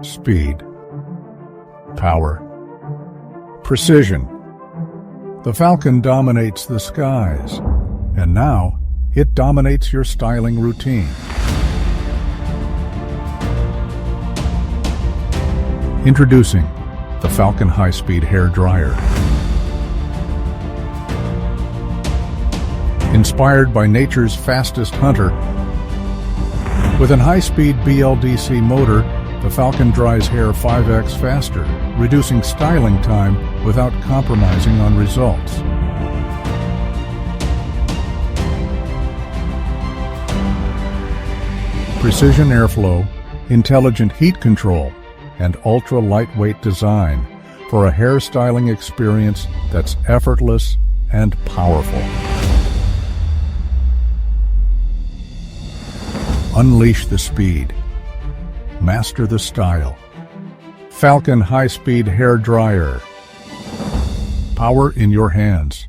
speed, power, precision. The Falcon dominates the skies, and now it dominates your styling routine. Introducing the Falcon High-Speed Hair Dryer. Inspired by nature's fastest hunter, with an high-speed BLDC motor, the Falcon dries hair 5x faster, reducing styling time without compromising on results. Precision airflow, intelligent heat control, and ultra-lightweight design for a hairstyling experience that's effortless and powerful. Unleash the speed. Master the style. Falcon High-Speed Hair Dryer. Power in your hands.